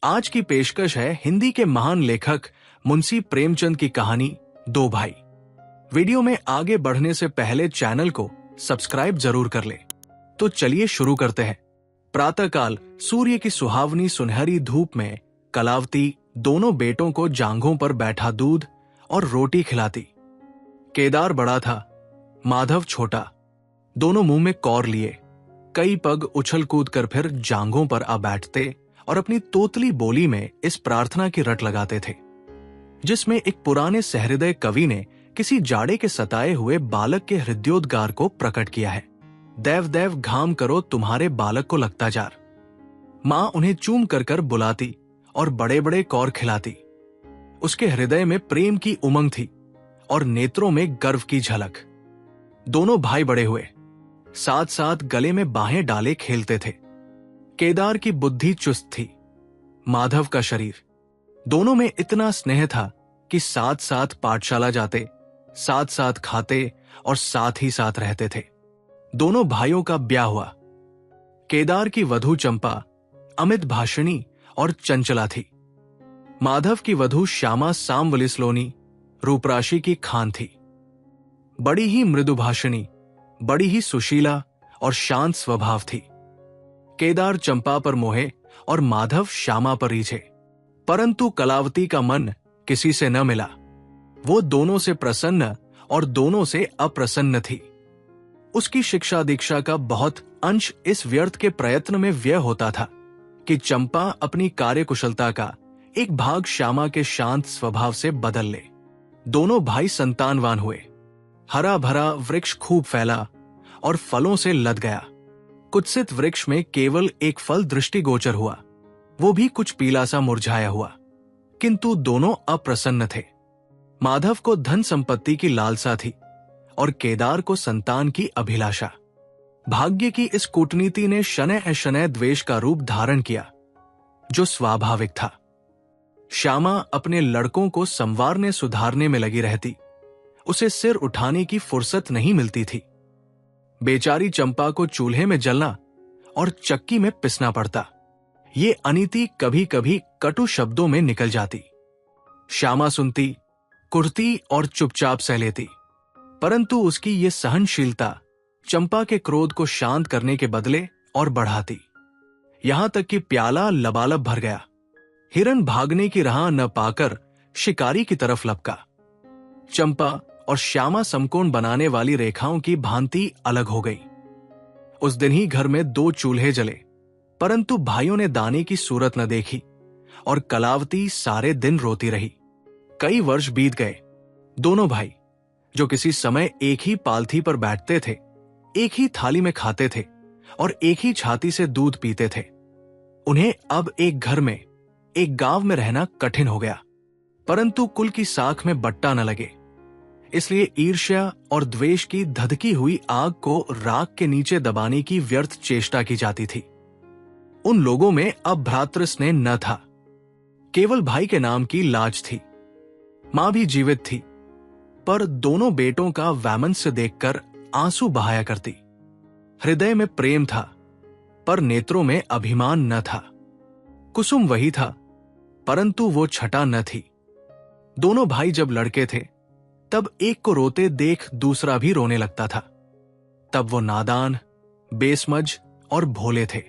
आज की पेशकश है हिंदी के महान लेखक मुंशी प्रेमचंद की कहानी दो भाई। वीडियो में आगे बढ़ने से पहले चैनल को सब्सक्राइब जरूर कर ले। तो चलिए शुरू करते हैं। प्रातःकाल सूर्य की सुहावनी सुनहरी धूप में कलावती दोनों बेटों को जांघों पर बैठा दूध और रोटी खिलाती। केदार बड़ा था, माधव छोटा। दोनों मुंह में कौर लिए कई पग उछल कूद कर फिर जांघों पर आ बैठते और अपनी तोतली बोली में इस प्रार्थना की रट लगाते थे, जिसमें एक पुराने सहृदय कवि ने किसी जाड़े के सताए हुए बालक के हृदयोद्गार को प्रकट किया है। देव देव घाम करो तुम्हारे बालक को लगता जार। मां उन्हें चूम कर कर बुलाती और बड़े बड़े कौर खिलाती। उसके हृदय में प्रेम की उमंग थी और नेत्रों में गर्व की झलक। दोनों भाई बड़े हुए, साथ साथ गले में बाहें डाले खेलते थे। केदार की बुद्धि चुस्त थी, माधव का शरीर। दोनों में इतना स्नेह था कि साथ साथ पाठशाला जाते, साथ साथ खाते और साथ ही साथ रहते थे। दोनों भाइयों का ब्याह हुआ। केदार की वधू चंपा अमित भाषिणी और चंचला थी। माधव की वधू श्यामा सांवलिसलोनी रूपराशि की खान थी। बड़ी ही मृदुभाषिणी, बड़ी ही सुशीला और शांत स्वभाव थी। केदार चंपा पर मोहे और माधव श्यामा पर रीझे, परंतु कलावती का मन किसी से न मिला। वो दोनों से प्रसन्न और दोनों से अप्रसन्न थी। उसकी शिक्षा दीक्षा का बहुत अंश इस व्यर्थ के प्रयत्न में व्यय होता था कि चंपा अपनी कार्यकुशलता का एक भाग श्यामा के शांत स्वभाव से बदल ले। दोनों भाई संतानवान हुए। हरा भरा वृक्ष खूब फैला और फलों से लद गया। कुत्सित वृक्ष में केवल एक फल दृष्टिगोचर हुआ, वो भी कुछ पीला सा मुरझाया हुआ। किंतु दोनों अप्रसन्न थे। माधव को धन संपत्ति की लालसा थी और केदार को संतान की अभिलाषा। भाग्य की इस कूटनीति ने शनैः अशनैः द्वेष का रूप धारण किया, जो स्वाभाविक था। श्यामा अपने लड़कों को संवारने सुधारने में लगी रहती। उसे सिर उठाने की फुर्सत नहीं मिलती थी। बेचारी चंपा को चूल्हे में जलना और चक्की में पिसना पड़ता। ये अनीति कभी कभी कटु शब्दों में निकल जाती। श्यामा सुनती, कुढ़ती और चुपचाप सह लेती, परंतु उसकी ये सहनशीलता चंपा के क्रोध को शांत करने के बदले और बढ़ाती। यहां तक कि प्याला लबालब भर गया। हिरन भागने की राह न पाकर शिकारी की तरफ लपका। चंपा और श्यामा समकोण बनाने वाली रेखाओं की भांति अलग हो गई। उस दिन ही घर में 2 चूल्हे जले, परंतु भाइयों ने दाने की सूरत न देखी और कलावती सारे दिन रोती रही। कई वर्ष बीत गए। दोनों भाई, जो किसी समय एक ही पालथी पर बैठते थे, एक ही थाली में खाते थे और एक ही छाती से दूध पीते थे, उन्हें अब एक घर में, एक गांव में रहना कठिन हो गया। परंतु कुल की साख में बट्टा न लगे, इसलिए ईर्ष्या और द्वेष की धधकी हुई आग को राख के नीचे दबाने की व्यर्थ चेष्टा की जाती थी। उन लोगों में अब भ्रातृ स्नेह न था, केवल भाई के नाम की लाज थी। मां भी जीवित थी, पर दोनों बेटों का वैमनस्य देखकर आंसू बहाया करती। हृदय में प्रेम था, पर नेत्रों में अभिमान न था। कुसुम वही था, परंतु वो छटा न थी। दोनों भाई जब लड़के थे, तब एक को रोते देख दूसरा भी रोने लगता था। तब वो नादान, बेसमझ और भोले थे।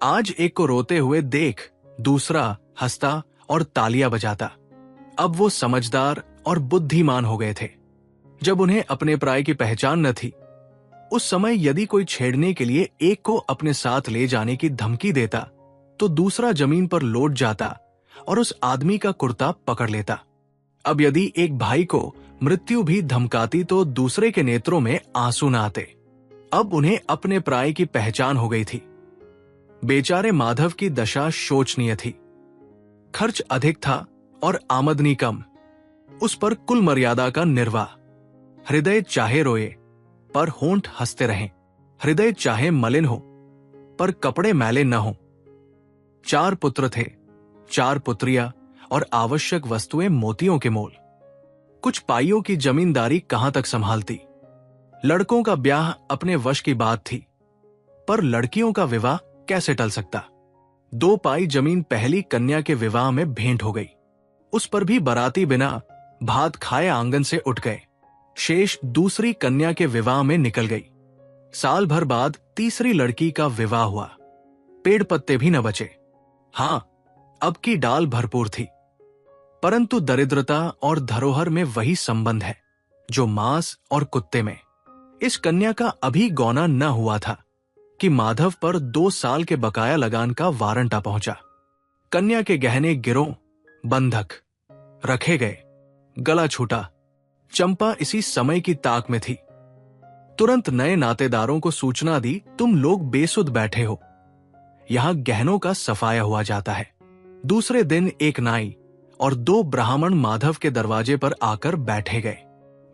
आज एक को रोते हुए देख दूसरा हंसता और तालियां बजाता। अब वो समझदार और बुद्धिमान हो गए थे। जब उन्हें अपने प्राय की पहचान न थी, उस समय यदि कोई छेड़ने के लिए एक को अपने साथ ले जाने की धमकी देता, तो दूसरा जमीन पर लौट जाता और उस आदमी का कुर्ता पकड़ लेता। अब यदि एक भाई को मृत्यु भी धमकाती तो दूसरे के नेत्रों में आंसू न आते। अब उन्हें अपने प्राय की पहचान हो गई थी। बेचारे माधव की दशा शोचनीय थी। खर्च अधिक था और आमदनी कम। उस पर कुल मर्यादा का निर्वाह। हृदय चाहे रोए पर होंठ हंसते रहें। हृदय चाहे मलिन हो पर कपड़े मैले न हों। 4 पुत्र थे, 4 पुत्रियां और आवश्यक वस्तुएं मोतियों के मोल। कुछ पाइयों की जमींदारी कहां तक संभालती। लड़कों का ब्याह अपने वश की बात थी, पर लड़कियों का विवाह कैसे टल सकता। 2 पाई जमीन पहली कन्या के विवाह में भेंट हो गई। उस पर भी बाराती बिना भात खाए आंगन से उठ गए। शेष दूसरी कन्या के विवाह में निकल गई। साल भर बाद तीसरी लड़की का विवाह हुआ। पेड़ पत्ते भी न बचे। हां, अब की डाल भरपूर थी, परंतु दरिद्रता और धरोहर में वही संबंध है जो मांस और कुत्ते में। इस कन्या का अभी गौना न हुआ था कि माधव पर 2 साल के बकाया लगान का वारंट आ पहुंचा। कन्या के गहने गिरों बंधक रखे गए। गला छूटा। चंपा इसी समय की ताक में थी। तुरंत नए नातेदारों को सूचना दी, तुम लोग बेसुध बैठे हो, यहां गहनों का सफाया हुआ जाता है। दूसरे दिन एक नाई और 2 ब्राह्मण माधव के दरवाजे पर आकर बैठे गए।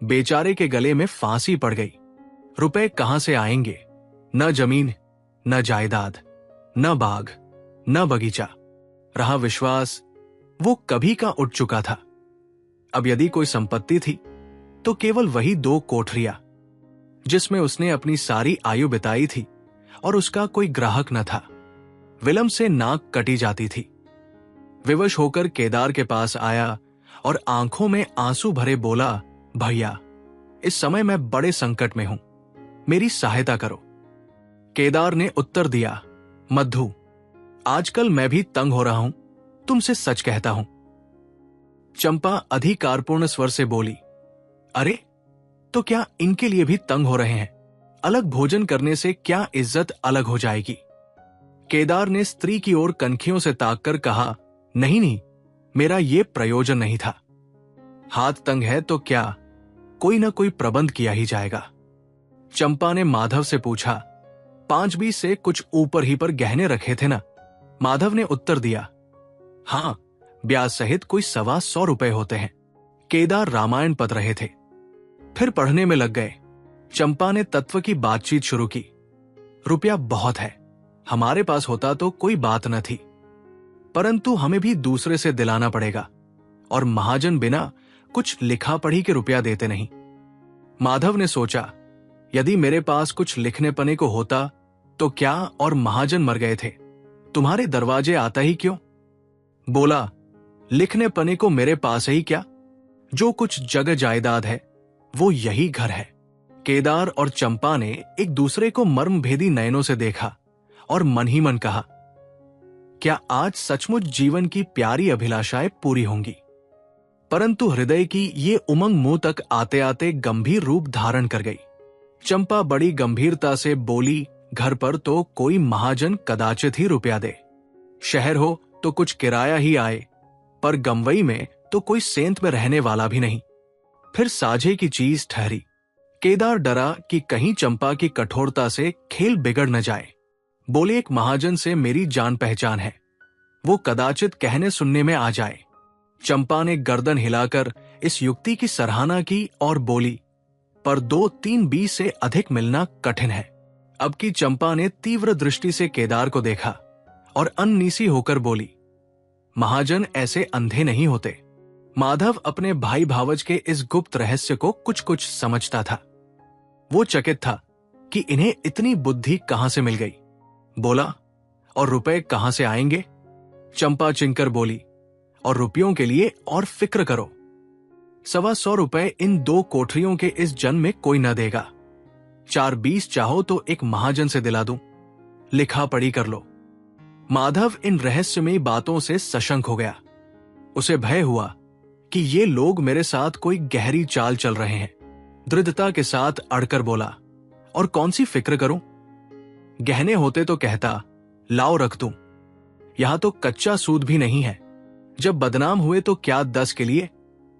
बेचारे के गले में फांसी पड़ गई। रुपए कहां से आएंगे? न जमीन, न जायदाद, न बाग, न बगीचा। रहा विश्वास, वो कभी का उठ चुका था। अब यदि कोई संपत्ति थी तो केवल वही 2 कोठरियां जिसमें उसने अपनी सारी आयु बिताई थी, और उसका कोई ग्राहक न था। विलंब से नाक कटी जाती थी। विवश होकर केदार के पास आया और आंखों में आंसू भरे बोला, भैया, इस समय मैं बड़े संकट में हूं, मेरी सहायता करो। केदार ने उत्तर दिया, मद्धु, आजकल मैं भी तंग हो रहा हूं, तुमसे सच कहता हूं। चंपा अधिकारपूर्ण स्वर से बोली, अरे तो क्या इनके लिए भी तंग हो रहे हैं? अलग भोजन करने से क्या इज्जत अलग हो जाएगी? केदार ने स्त्री की ओर कनखियों से ताककर कहा, नहीं नहीं, मेरा ये प्रयोजन नहीं था। हाथ तंग है तो क्या, कोई ना कोई प्रबंध किया ही जाएगा। चंपा ने माधव से पूछा, 5-20 से कुछ ऊपर ही पर गहने रखे थे ना? माधव ने उत्तर दिया, हां, ब्याज सहित कोई 125 रुपए होते हैं। केदार रामायण पढ़ रहे थे, फिर पढ़ने में लग गए। चंपा ने तत्व की बातचीत शुरू की। रुपया बहुत है, हमारे पास होता तो कोई बात न थी, परंतु हमें भी दूसरे से दिलाना पड़ेगा, और महाजन बिना कुछ लिखा पढ़ी के रुपया देते नहीं। माधव ने सोचा, यदि मेरे पास कुछ लिखने पने को होता तो क्या, और महाजन मर गए थे, तुम्हारे दरवाजे आता ही क्यों? बोला, लिखने पने को मेरे पास ही क्या, जो कुछ जगह जायदाद है वो यही घर है। केदार और चंपा ने एक दूसरे को मर्मभेदी नयनों से देखा और मन ही मन कहा, क्या आज सचमुच जीवन की प्यारी अभिलाषाएं पूरी होंगी? परंतु हृदय की ये उमंग मुंह तक आते आते गंभीर रूप धारण कर गई। चंपा बड़ी गंभीरता से बोली, घर पर तो कोई महाजन कदाचित ही रुपया दे, शहर हो तो कुछ किराया ही आए, पर गंवई में तो कोई सेंत में रहने वाला भी नहीं, फिर साझे की चीज ठहरी। केदार डरा कि कहीं चंपा की कठोरता से खेल बिगड़ न जाए। बोले, एक महाजन से मेरी जान पहचान है, वो कदाचित कहने सुनने में आ जाए। चंपा ने गर्दन हिलाकर इस युक्ति की सराहना की और बोली, पर 2-3-20 से अधिक मिलना कठिन है। अब की चंपा ने तीव्र दृष्टि से केदार को देखा और अननीसी होकर बोली, महाजन ऐसे अंधे नहीं होते। माधव अपने भाई भावज के इस गुप्त रहस्य को कुछ कुछ समझता था। वो चकित था कि इन्हें इतनी बुद्धि कहां से मिल गई। बोला, और रुपए कहां से आएंगे? चंपा चिंकर बोली, और रुपयों के लिए और फिक्र करो, 125 रुपए इन 2 कोठरियों के इस जन्म में कोई न देगा। 4-20 चाहो तो एक महाजन से दिला दूं, लिखा पढ़ी कर लो। माधव इन रहस्यमयी बातों से सशंक हो गया। उसे भय हुआ कि ये लोग मेरे साथ कोई गहरी चाल चल रहे हैं। दृढ़ता के साथ अड़कर बोला, और कौन सी फिक्र करूं? गहने होते तो कहता, लाओ रख दूं, यहां तो कच्चा सूद भी नहीं है। जब बदनाम हुए तो क्या 10 के लिए,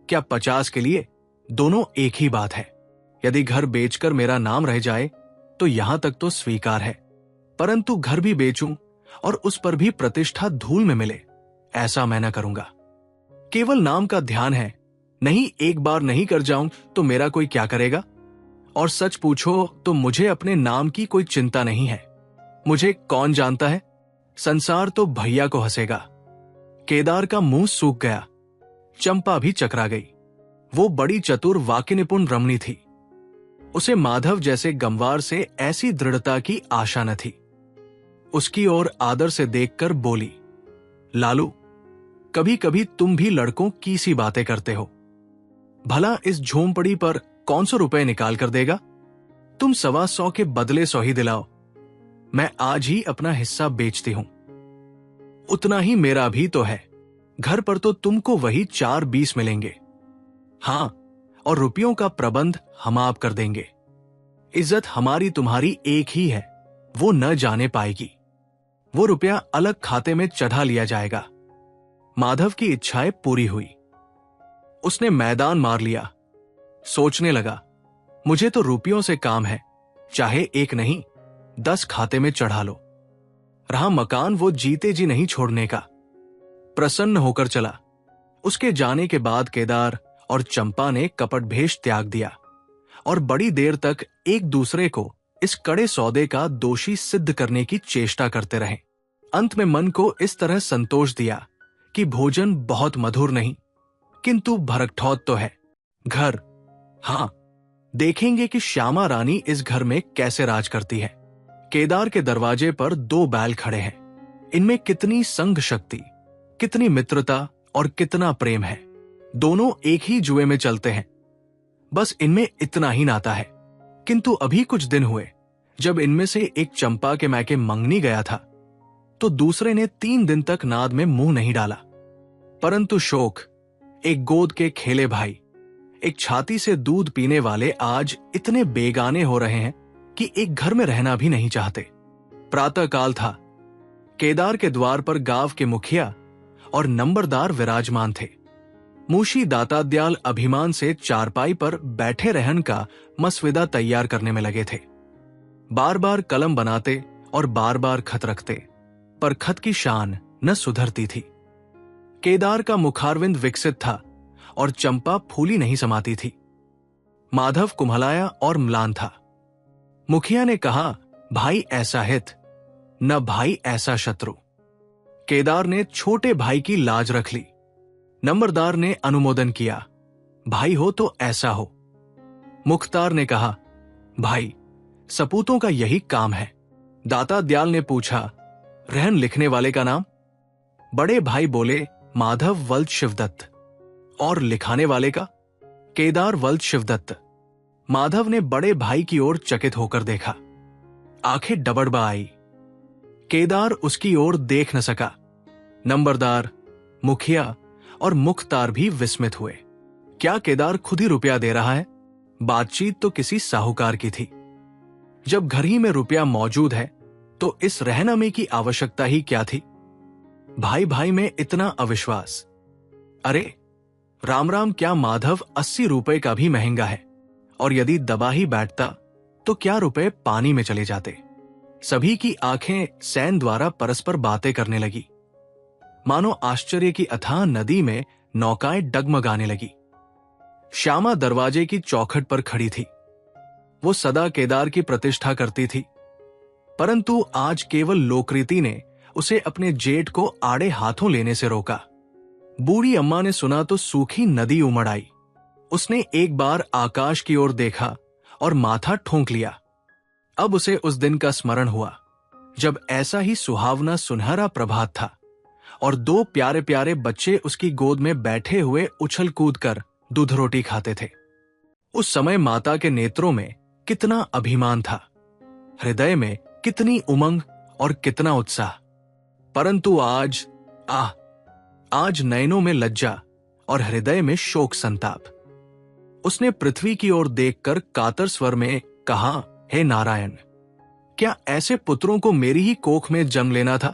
क्या 50 के लिए, दोनों एक ही बात है। यदि घर बेचकर मेरा नाम रह जाए तो यहां तक तो स्वीकार है, परंतु घर भी बेचूं और उस पर भी प्रतिष्ठा धूल में मिले, ऐसा मैं न करूंगा। केवल नाम का ध्यान है, नहीं एक बार नहीं कर जाऊं तो मेरा कोई क्या करेगा? और सच पूछो तो मुझे अपने नाम की कोई चिंता नहीं है। मुझे कौन जानता है, संसार तो भैया को हंसेगा। केदार का मुंह सूख गया। चंपा भी चकरा गई। वो बड़ी चतुर वाक्य निपुण रमणी थी। उसे माधव जैसे गंवार से ऐसी दृढ़ता की आशा न थी। उसकी ओर आदर से देखकर बोली, लालू, कभी कभी तुम भी लड़कों की सी बातें करते हो। भला इस झोंपड़ी पर कौन सौ रुपए निकाल कर देगा? तुम 125 के बदले 100 ही दिलाओ। मैं आज ही अपना हिस्सा बेचती हूं। उतना ही मेरा भी तो है। घर पर तो तुमको वही 4-20 मिलेंगे। हां, और रुपयों का प्रबंध हम आप कर देंगे। इज्जत हमारी तुम्हारी एक ही है, वो न जाने पाएगी। वो रुपया अलग खाते में चढ़ा लिया जाएगा। माधव की इच्छाएं पूरी हुई। उसने मैदान मार लिया। सोचने लगा, मुझे तो रुपयों से काम है, चाहे एक नहीं 10 खाते में चढ़ा लो। रहा मकान वो जीते जी नहीं छोड़ने का। प्रसन्न होकर चला। उसके जाने के बाद केदार और चंपा ने कपट भेष त्याग दिया और बड़ी देर तक एक दूसरे को इस कड़े सौदे का दोषी सिद्ध करने की चेष्टा करते रहे। अंत में मन को इस तरह संतोष दिया कि भोजन बहुत मधुर नहीं, किंतु भरकठौत तो है। घर, हां, देखेंगे कि श्यामा रानी इस घर में कैसे राज करती है। केदार के दरवाजे पर 2 बैल खड़े हैं। इनमें कितनी संग शक्ति, कितनी मित्रता और कितना प्रेम है। दोनों एक ही जुए में चलते हैं। बस इनमें इतना ही नाता है। किंतु अभी कुछ दिन हुए जब इनमें से एक चंपा के मैके मंगनी गया था, तो दूसरे ने 3 दिन तक नाद में मुंह नहीं डाला। परंतु शोक, एक गोद के खेले भाई, एक छाती से दूध पीने वाले आज इतने बेगाने हो रहे हैं कि एक घर में रहना भी नहीं चाहते। प्रातः काल था। केदार के द्वार पर गांव के मुखिया और नंबरदार विराजमान थे। मूशी दाताद्याल अभिमान से चारपाई पर बैठे रहन का मसविदा तैयार करने में लगे थे। बार बार कलम बनाते और बार बार खत रखते, पर खत की शान न सुधरती थी। केदार का मुखारविंद विकसित था और चंपा फूली नहीं समाती थी। माधव कुम्हलाया और म्लान था। मुखिया ने कहा, भाई ऐसा हित, न भाई ऐसा शत्रु। केदार ने छोटे भाई की लाज रख ली। नंबरदार ने अनुमोदन किया, भाई हो तो ऐसा हो। मुख्तार ने कहा, भाई सपूतों का यही काम है। दाता दयाल ने पूछा, रहन लिखने वाले का नाम? बड़े भाई बोले, माधव वल्द शिवदत्त। और लिखाने वाले का? केदार वल्द शिवदत्त। माधव ने बड़े भाई की ओर चकित होकर देखा। आंखें डबडबा आई। केदार उसकी ओर देख न सका। नंबरदार, मुखिया और मुख्तार भी विस्मित हुए। क्या केदार खुद ही रुपया दे रहा है? बातचीत तो किसी साहूकार की थी। जब घर ही में रुपया मौजूद है तो इस रहनमे की आवश्यकता ही क्या थी? भाई भाई में इतना अविश्वास। अरे राम राम, क्या माधव 80 रुपए का भी महंगा है, और यदि दबा ही बैठता तो क्या रुपए पानी में चले जाते। सभी की आंखें सैन द्वारा परस्पर बातें करने लगी। मानो आश्चर्य की अथाह नदी में नौकाएं डगमगाने लगी। श्यामा दरवाजे की चौखट पर खड़ी थी। वो सदा केदार की प्रतिष्ठा करती थी, परंतु आज केवल लोकरीति ने उसे अपने जेठ को आड़े हाथों लेने से रोका। बूढ़ी अम्मा ने सुना तो सूखी नदी उमड़ आई। उसने एक बार आकाश की ओर देखा और माथा ठोंक लिया। अब उसे उस दिन का स्मरण हुआ जब ऐसा ही सुहावना सुनहरा प्रभात था और 2 प्यारे प्यारे बच्चे उसकी गोद में बैठे हुए उछल कूद कर दूध रोटी खाते थे। उस समय माता के नेत्रों में कितना अभिमान था, हृदय में कितनी उमंग और कितना उत्साह। परंतु आज नयनों में लज्जा और हृदय में शोक संताप। उसने पृथ्वी की ओर देखकर कातर स्वर में कहा, हे नारायण, क्या ऐसे पुत्रों को मेरी ही कोख में जन्म लेना था?